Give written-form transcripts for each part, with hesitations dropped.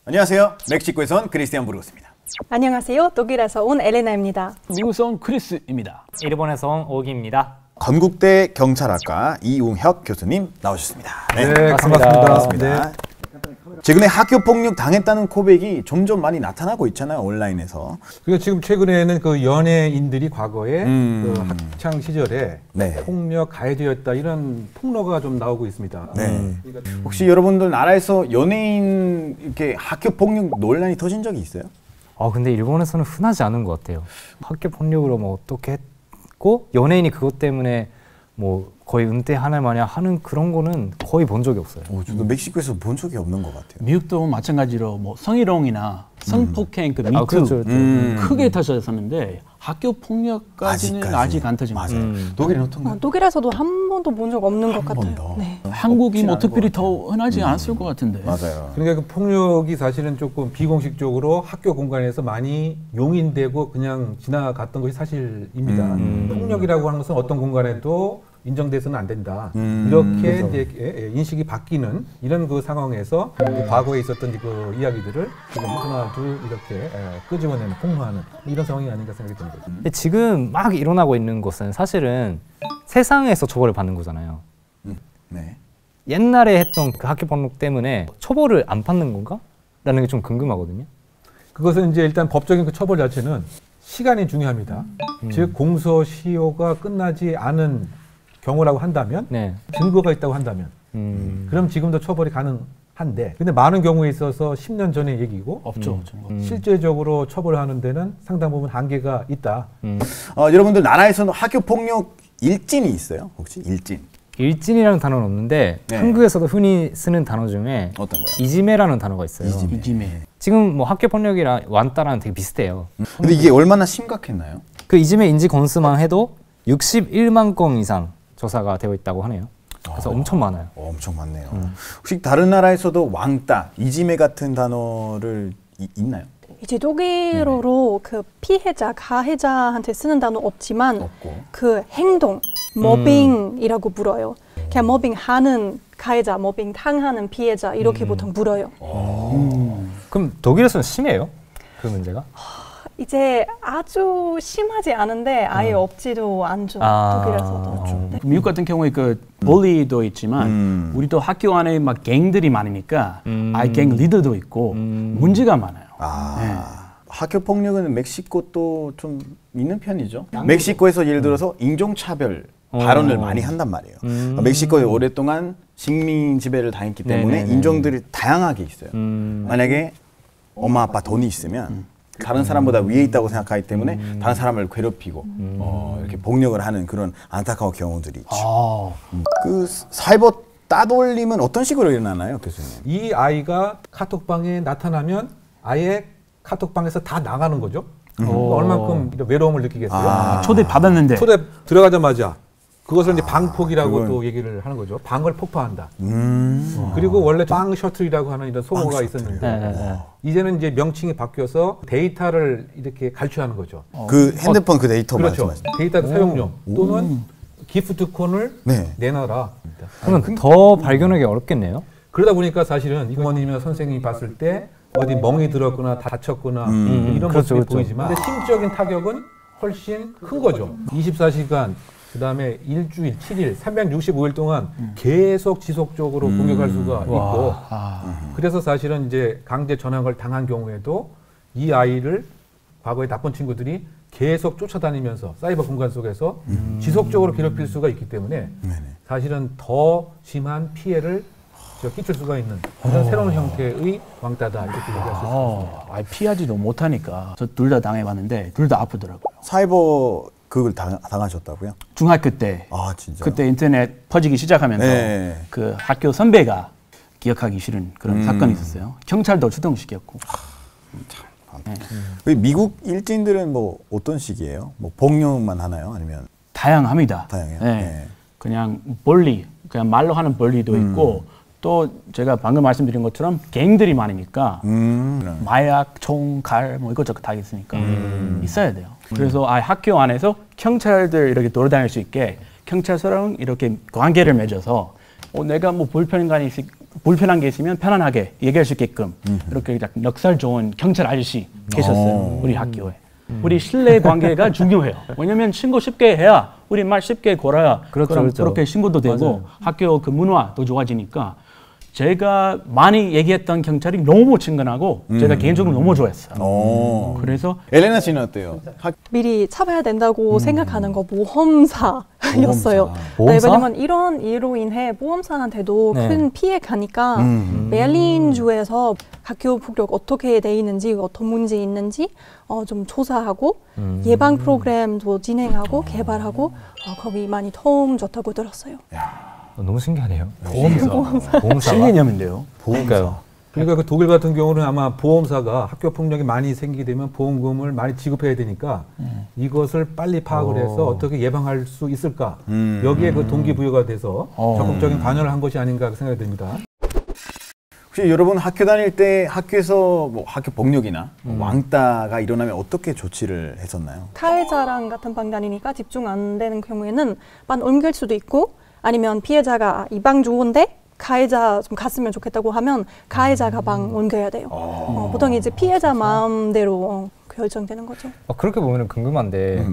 안녕하세요. 멕시코에서 온 크리스티안 부르고스입니다. 안녕하세요. 독일에서 온 엘레나입니다. 미국에서 온 크리스입니다. 일본에서 온 오기입니다. 건국대 경찰학과 이웅혁 교수님 나오셨습니다. 네, 반갑습니다. 네. 최근에 학교 폭력 당했다는 고백이 점점 많이 나타나고 있잖아요, 온라인에서. 그리고 지금 최근에는 그 연예인들이 과거에 그 학창 시절에 네. 폭력 가해되었다 이런 폭로가 좀 나오고 있습니다. 네. 혹시 여러분들 나라에서 연예인 이렇게 학교 폭력 논란이 터진 적이 있어요? 근데 일본에서는 흔하지 않은 것 같아요. 학교 폭력으로 뭐 어떻게 했고 연예인이 그것 때문에 뭐 거의 은퇴하나 마냐 하는 그런 거는 거의 본 적이 없어요. 저도 멕시코에서 본 적이 없는 것 같아요. 미국도 마찬가지로 뭐 성희롱이나 성폭행, 그 미투 그렇죠. 크게 터졌었는데 학교 폭력까지는 아직 안 터진 거예요. 독일은 어떤가요? 독일에서도 한 번도 본 적 없는 것 같아요. 번도? 네. 한국이 뭐 특별히 더 흔하지 않았을 것 같은데. 맞아요. 그러니까 그 폭력이 사실은 조금 비공식적으로 학교 공간에서 많이 용인되고 그냥 지나갔던 것이 사실입니다. 폭력이라고 하는 것은 어떤 공간에도 인정돼서는 안 된다. 이렇게 이제 인식이 바뀌는 이런 그 상황에서 과거에 있었던 그 이야기들을 지금 하나 둘 이렇게 끄집어내는 폭로하는 이런 상황이 아닌가 생각이 듭니다. 근데 지금 막 일어나고 있는 것은 사실은 세상에서 처벌을 받는 거잖아요. 네. 옛날에 했던 그 학교 폭력 때문에 처벌을 안 받는 건가? 라는 게 좀 궁금하거든요. 그것은 이제 일단 법적인 그 처벌 자체는 시간이 중요합니다. 즉 공소시효가 끝나지 않은 경우라고 한다면 네. 증거가 있다고 한다면 그럼 지금도 처벌이 가능한데 근데 많은 경우에 있어서 10년 전의 얘기고 없죠. 실제적으로 처벌하는 데는 상당 부분 한계가 있다. 여러분들 나라에서는 학교 폭력 일진이 있어요? 혹시 일진? 일진이라는 단어는 없는데 네. 한국에서도 흔히 쓰는 단어 중에 어떤 거요? 이지메라는 단어가 있어요. 이지메. 지금 뭐 학교 폭력이랑 완따랑 되게 비슷해요. 근데 이게 얼마나 심각했나요? 그 이지메 인지 건수만 해도 61만 건 이상 조사가 되어 있다고 하네요. 그래서 엄청 많아요. 엄청 많네요. 혹시 다른 나라에서도 왕따, 이지메 같은 단어를 있나요? 이제 독일어로 그 피해자, 가해자한테 쓰는 단어 없지만 없고. 그 행동, 모빙이라고 불어요. 그냥 모빙하는 가해자, 모빙 당하는 피해자 이렇게 보통 불어요. 그럼 독일에서는 심해요? 그 문제가? 이제 아주 심하지 않은데 아예 없지도 않죠. 독일에서도. 네. 미국 같은 경우에 그 볼리도 있지만 우리도 학교 안에 막 갱들이 많으니까 아예 갱 리더도 있고 문제가 많아요. 학교 폭력은 멕시코도 좀 있는 편이죠. 멕시코에서 예를 들어서 인종차별 발언을 많이 한단 말이에요. 멕시코에 오랫동안 식민 지배를 당했기 때문에 네네네. 인종들이 다양하게 있어요. 만약에 엄마 아빠 돈이 있으면 다른 사람보다 위에 있다고 생각하기 때문에 다른 사람을 괴롭히고 이렇게 폭력을 하는 그런 안타까운 경우들이 있죠. 그 사이버 따돌림은 어떤 식으로 일어나나요, 교수님? 이 아이가 카톡방에 나타나면 아예 카톡방에서 다 나가는 거죠. 얼만큼 외로움을 느끼겠어요. 초대 받았는데. 초대 들어가자마자 그것을 이제 방폭이라고 또 얘기를 하는 거죠. 방을 폭파한다. 그리고 원래 방 셔틀이라고 하는 이런 소모가 있었는데 이제는 이제 명칭이 바뀌어서 데이터를 이렇게 갈취하는 거죠. 그 핸드폰 그 데이터 그렇죠. 말씀하시죠? 데이터 사용료 또는 기프트콘을 네. 내놔라. 그러면 더 발견하기 어렵겠네요. 그러다 보니까 사실은 부모님이나 선생님이 봤을 때 어디 멍이 들었거나 다쳤거나 이런 그렇죠, 모습이 그렇죠. 보이지만 근데 심적인 타격은 훨씬 큰 거죠. 24시간 그다음에 일주일, 7일, 365일 동안 계속 지속적으로 공격할 수가 있고 그래서 사실은 이제 강제 전학을 당한 경우에도 이 아이를 과거에 나쁜 친구들이 계속 쫓아다니면서 사이버 공간 속에서 지속적으로 괴롭힐 수가 있기 때문에 사실은 더 심한 피해를 끼칠 수가 있는 그런 새로운 형태의 왕따다 이렇게 얘기할 수 있습니다. 피하지도 못하니까 저 둘 다 당해봤는데 둘 다 아프더라고요. 사이버 그걸 당하셨다고요? 중학교 때 진짜. 그때 인터넷 퍼지기 시작하면서 네. 그 학교 선배가 기억하기 싫은 그런 사건이 있었어요. 경찰도 출동시켰고. 미국 일진들은 뭐 어떤 식이에요? 뭐 폭력만 하나요? 아니면 다양합니다. 다양해요? 네. 네. 그냥 bully, 그냥 말로 하는 bully도 있고 또 제가 방금 말씀드린 것처럼 갱들이 많으니까 마약, 총, 칼 뭐 이것저것 다 있으니까 있어야 돼요. 그래서 학교 안에서 경찰들 이렇게 돌아다닐 수 있게 경찰서랑 이렇게 관계를 맺어서 내가 뭐 불편한 게 있으면 편안하게 얘기할 수 있게끔 이렇게 넉살 좋은 경찰 아저씨 계셨어요. 우리 학교에. 우리 신뢰 관계가 중요해요. 왜냐면 신고 쉽게 해야 우리 말 쉽게 걸어야 그럼 그렇게 신고도 되고 맞아요. 학교 그 문화도 좋아지니까 제가 많이 얘기했던 경찰이 너무 친근하고 제가 개인적으로 너무 좋아했어요. 그래서 엘레나 씨는 어때요? 미리 잡아야 된다고 생각하는 거 보험사였어요. 보험사? 왜냐면 이런 일로 인해 보험사한테도 큰 피해 가니까 베를린주에서 학교 폭력 어떻게 돼 있는지 어떤 문제 있는지 좀 조사하고 예방 프로그램도 진행하고 개발하고 거기 많이 도움 줬다고 들었어요. 너무 신기하네요. 보험사. 실개념인데요. 그러니까요. 그러니까 그 독일 같은 경우는 아마 보험사가 학교 폭력이 많이 생기게 되면 보험금을 많이 지급해야 되니까 이것을 빨리 파악을 해서 어떻게 예방할 수 있을까 여기에 그 동기부여가 돼서 적극적인 관여를 한 것이 아닌가 생각이 듭니다. 혹시 여러분 학교 다닐 때 학교에서 뭐 학교 폭력이나 왕따가 일어나면 어떻게 조치를 했었나요? 가해자랑 같은 방 다니니까 집중 안 되는 경우에는 반 옮길 수도 있고 아니면 피해자가 이 방 좋은데 가해자 좀 갔으면 좋겠다고 하면 가해자가 방 옮겨야 돼요. 보통 이제 피해자 마음대로 결정되는 거죠. 그렇게 보면 궁금한데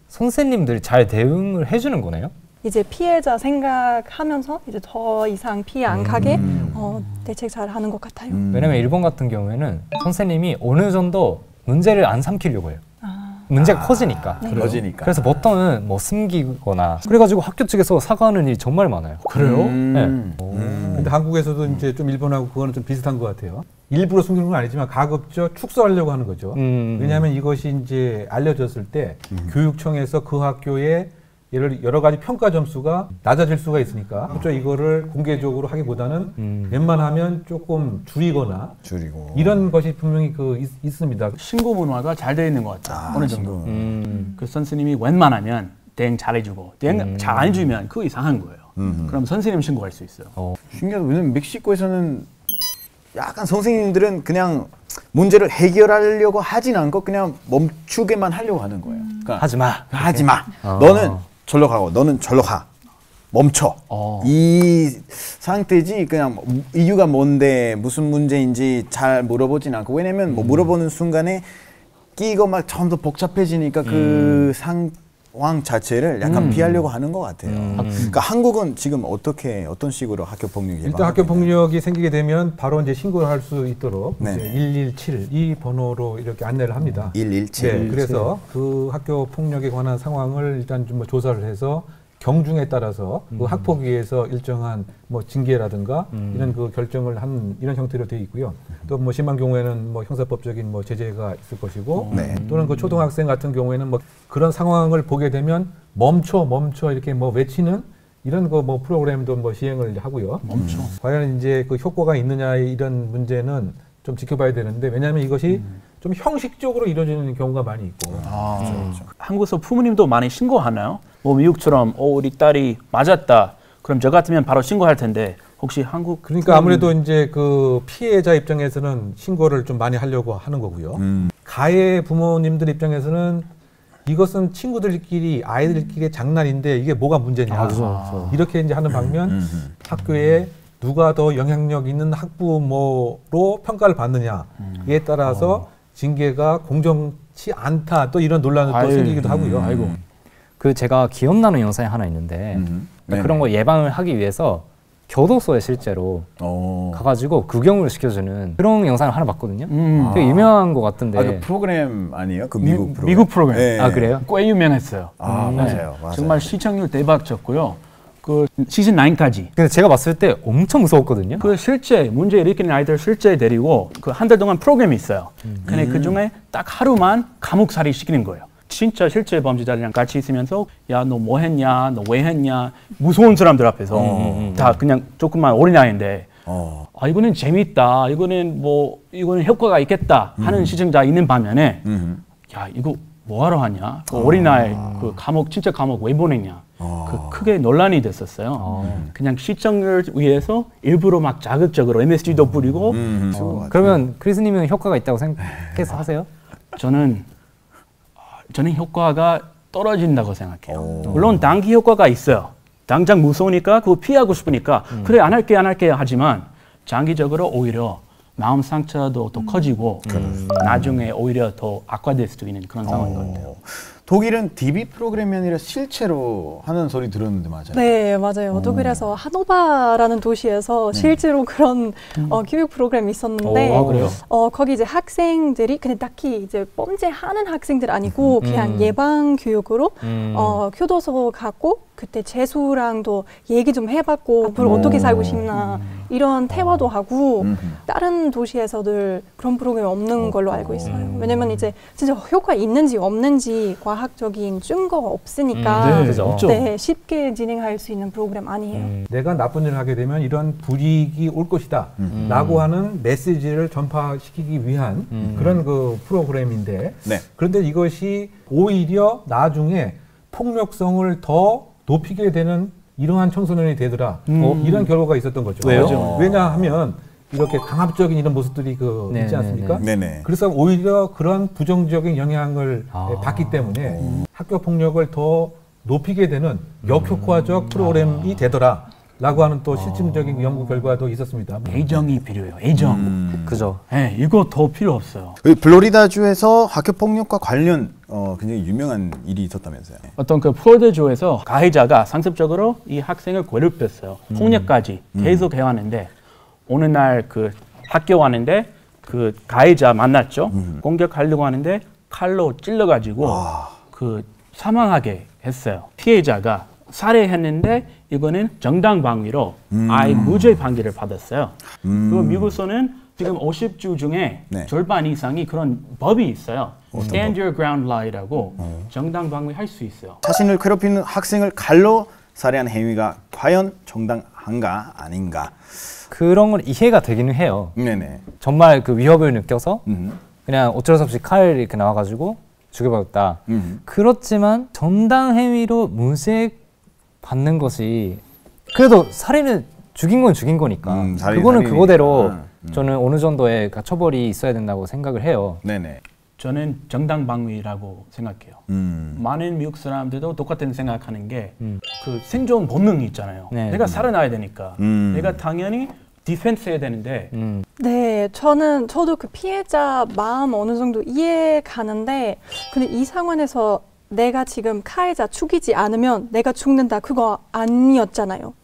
선생님들이 잘 대응을 해주는 거네요? 이제 피해자 생각하면서 이제 더 이상 피해 안 가게 대책 잘 하는 것 같아요. 왜냐면 일본 같은 경우에는 선생님이 어느 정도 문제를 안 삼키려고 해요. 문제가 커지니까. 네. 커지니까. 그래서 보통은 뭐 숨기거나 그래가지고 학교 측에서 사과하는 일이 정말 많아요. 그래요? 네. 근데 한국에서도 이제 좀 일본하고 그거는 좀 비슷한 것 같아요. 일부러 숨기는 건 아니지만 가급적 축소하려고 하는 거죠. 왜냐하면 이것이 이제 알려졌을 때 교육청에서 그 학교에 여러 가지 평가 점수가 낮아질 수가 있으니까 그렇죠. 이거를 공개적으로 하기보다는 웬만하면 조금 줄이고 이런 것이 분명히 있습니다. 신고 문화가 잘 되어 있는 것 같아요. 어느 정도. 그 선생님이 웬만하면 대응 잘해주고 대응 잘 안 해주면 그거 이상한 거예요. 그럼 선생님 신고할 수 있어요. 신기하다. 왜냐면 멕시코에서는 약간 선생님들은 그냥 문제를 해결하려고 하진 않고 그냥 멈추게만 하려고 하는 거예요. 그러니까 하지 마. 너는 절로 가고 너는 절로 가. 멈춰. 이 상태지 그냥 이유가 뭔데 무슨 문제인지 잘 물어보진 않고 왜냐면 뭐 물어보는 순간에 끼고 막 처음부터 복잡해지니까 그 상황 자체를 약간 피하려고 하는 것 같아요. 그러니까 한국은 지금 어떤 식으로 학교 폭력이 일단 학교 폭력이 생기게 되면 바로 이제 신고를 할 수 있도록 네. 117 이 번호로 이렇게 안내를 합니다. 117. 네, 그래서 그 학교 폭력에 관한 상황을 일단 좀 조사를 해서 경중에 따라서 그 학폭위에서 일정한 뭐 징계라든가 이런 그 결정을 한 이런 형태로 되어 있고요. 또 뭐 심한 경우에는 뭐 형사법적인 뭐 제재가 있을 것이고 또는 그 초등학생 같은 경우에는 뭐 그런 상황을 보게 되면 멈춰 이렇게 뭐 외치는 이런 거 뭐 프로그램도 뭐 시행을 하고요. 과연 이제 그 효과가 있느냐 이런 문제는 좀 지켜봐야 되는데 왜냐하면 이것이 좀 형식적으로 이루어지는 경우가 많이 있고. 그렇죠. 한국에서 부모님도 많이 신고하나요? 뭐 미국처럼 우리 딸이 맞았다. 그럼 저 같으면 바로 신고할 텐데 혹시 한국 그러니까 아무래도 이제 그 피해자 입장에서는 신고를 좀 많이 하려고 하는 거고요. 가해 부모님들 입장에서는 이것은 친구들끼리 아이들끼리의 장난인데 이게 뭐가 문제냐. 이렇게 이제 하는 반면 학교에 누가 더 영향력 있는 학부모로 평가를 받느냐에 따라서 징계가 공정치 않다. 또 이런 논란이 또 생기기도 하고요. 그 제가 기억나는 영상이 하나 있는데 그런 거 예방을 하기 위해서 교도소에 실제로 가가지고 구경을 시켜주는 그런 영상을 하나 봤거든요. 되게 유명한 것 같은데. 그 프로그램 아니에요? 그 미국 프로그램. 미국 프로그램. 네. 그래요? 꽤 유명했어요. 맞아요. 정말 시청률 대박 쳤고요. 그 시즌 9까지. 근데 제가 봤을 때 엄청 무서웠거든요. 그 실제 문제 일으키는 아이들 실제 데리고 그 한 달 동안 프로그램이 있어요. 근데 그 중에 딱 하루만 감옥살이 시키는 거예요. 진짜 실제 범죄자들이랑 같이 있으면서 야 너 뭐 했냐, 너 왜 했냐 무서운 사람들 앞에서 다 그냥 조금만 어린아이인데 이거는 재밌다, 이거는 효과가 있겠다 하는 시청자 있는 반면에 야 이거 뭐하러 하냐, 그 어린아이 그 감옥 진짜 감옥 왜 보내냐 그 크게 논란이 됐었어요. 그냥 시청률 위해서 일부러 막 자극적으로 MSG도 뿌리고. 그러면 크리스님은 효과가 있다고 생각해서 하세요? 저는 효과가 떨어진다고 생각해요. 물론 단기 효과가 있어요. 당장 무서우니까 그거 피하고 싶으니까 그래 안 할게 하지만 장기적으로 오히려 마음 상처도 더 커지고 나중에 오히려 더 악화될 수도 있는 그런 상황인 것 같아요. 독일은 DB 프로그램이 아니라 실제로 하는 소리 들었는데 맞아요? 네, 맞아요. 독일에서 하노바라는 도시에서 실제로 그런 교육 프로그램이 있었는데 그래요? 거기 이제 학생들이 근데 딱히 이제 범죄하는 학생들 아니고 그냥 예방 교육으로 교도소 갔고 그때 재수랑도 얘기 좀 해봤고 앞으로 어떻게 살고 싶나 이런 대화도 하고 다른 도시에서들 그런 프로그램이 없는 걸로 알고 있어요. 왜냐면 이제 진짜 효과 있는지 없는지 과학적인 증거가 없으니까 네, 쉽게 진행할 수 있는 프로그램 아니에요. 내가 나쁜 일을 하게 되면 이런 불이익이 올 것이다 라고 하는 메시지를 전파시키기 위한 그런 그 프로그램인데 네. 그런데 이것이 오히려 나중에 폭력성을 더 높이게 되는 이러한 청소년이 되더라. 이런 결과가 있었던 거죠. 왜요? 왜냐하면 이렇게 강압적인 이런 모습들이 있지 않습니까? 네네. 그래서 오히려 그런 부정적인 영향을 받기 때문에 학교 폭력을 더 높이게 되는 역효과적 프로그램이 되더라. 라고 하는 또 실증적인 연구 결과도 있었습니다. 애정이 필요해요. 애정. 그죠. 네, 이거 더 필요 없어요. 플로리다주에서 학교 폭력과 관련 굉장히 유명한 일이 있었다면서요? 어떤 그 플로리다주에서 가해자가 상습적으로 이 학생을 괴롭혔어요. 폭력까지 계속 해왔는데 어느 날 그 학교 왔는데 그 가해자 만났죠. 공격하려고 하는데 칼로 찔러가지고 그 사망하게 했어요. 피해자가 살해했는데 이거는 정당방위로 아예 무죄 판결을 받았어요. 그리고 미국에서는 지금 50주 중에 절반 이상이 그런 법이 있어요. Stand Your Ground Law라고 정당방위 할 수 있어요. 자신을 괴롭히는 학생을 칼로 살해한 행위가 과연 정당한가 아닌가? 그런 건 이해가 되기는 해요. 네네. 정말 그 위협을 느껴서 그냥 어쩔 수 없이 칼 이렇게 나와가지고 죽여버렸다. 그렇지만 정당 행위로 무죄 받는 것이 그래도 살인은 죽인 건 죽인 거니까 그거는 그거대로 저는 어느 정도의 처벌이 있어야 된다고 생각을 해요. 네네. 저는 정당방위라고 생각해요. 많은 미국 사람들도 똑같은 생각하는 게 그 생존 본능이 있잖아요. 내가 살아나야 되니까 내가 당연히 디펜스 해야 되는데 네, 저도 그 피해자 마음 어느 정도 이해 가는데 근데 이 상황에서 내가 지금 가해자 죽이지 않으면 내가 죽는다 그거 아니었잖아요.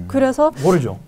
그래서 모르죠.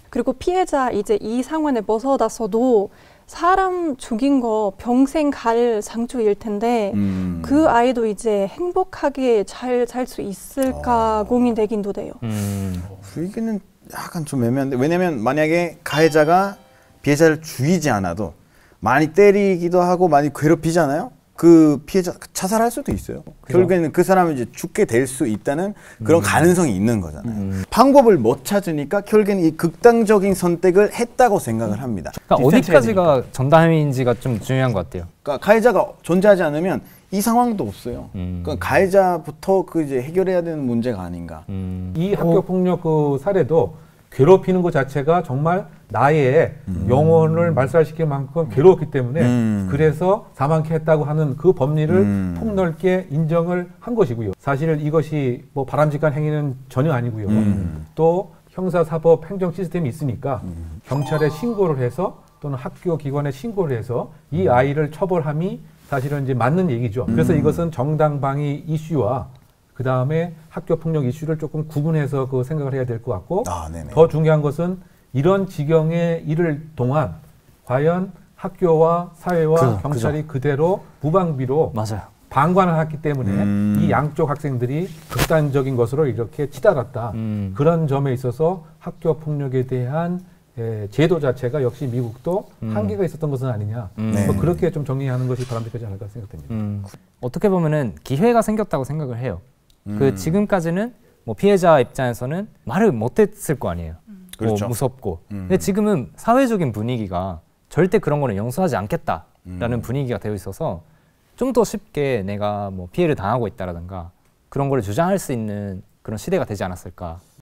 그리고 피해자 이제 이 상황에 벗어났어도 사람 죽인 거 평생 갈 상처일 텐데 그 아이도 이제 행복하게 잘 살 수 있을까 고민되긴도 돼요. 그 얘기는 약간 좀 애매한데 왜냐면 만약에 가해자가 피해자를 죽이지 않아도 많이 때리기도 하고 많이 괴롭히잖아요. 그 피해자 자살할 수도 있어요. 그죠? 결국에는 그 사람이 이제 죽게 될 수 있다는 그런 가능성이 있는 거잖아요. 방법을 못 찾으니까 결국에는 이 극단적인 선택을 했다고 생각을 합니다. 그러니까 어디까지가 정당행위인지가 좀 중요한 것 같아요. 그러니까 가해자가 존재하지 않으면 이 상황도 없어요. 그러니까 가해자부터 그 이제 해결해야 되는 문제가 아닌가. 이 학교 폭력 그 사례도 괴롭히는 것 자체가 정말 나의 영혼을 말살시킬 만큼 괴로웠기 때문에 그래서 사망케 했다고 하는 그 법리를 폭넓게 인정을 한 것이고요. 사실 이것이 뭐 바람직한 행위는 전혀 아니고요. 또 형사사법 행정 시스템이 있으니까 경찰에 신고를 해서 또는 학교 기관에 신고를 해서 이 아이를 처벌함이 사실은 이제 맞는 얘기죠. 그래서 이것은 정당방위 이슈와 그 다음에 학교 폭력 이슈를 조금 구분해서 그 생각을 해야 될 것 같고 더 중요한 것은 이런 지경에 이를 동안 과연 학교와 사회와 경찰이 그대로 무방비로 방관을 했기 때문에 이 양쪽 학생들이 극단적인 것으로 이렇게 치달았다. 그런 점에 있어서 학교 폭력에 대한 제도 자체가 역시 미국도 한계가 있었던 것은 아니냐. 뭐 그렇게 좀 정리하는 것이 바람직하지 않을까 생각됩니다. 어떻게 보면은 기회가 생겼다고 생각을 해요. 그 지금까지는 뭐 피해자 입장에서는 말을 못했을 거 아니에요. 그렇죠. 뭐 무섭고. 근데 지금은 사회적인 분위기가 절대 그런 거는 용서하지 않겠다라는 분위기가 되어 있어서 좀 더 쉽게 내가 뭐 피해를 당하고 있다라든가 그런 거를 주장할 수 있는 그런 시대가 되지 않았을까.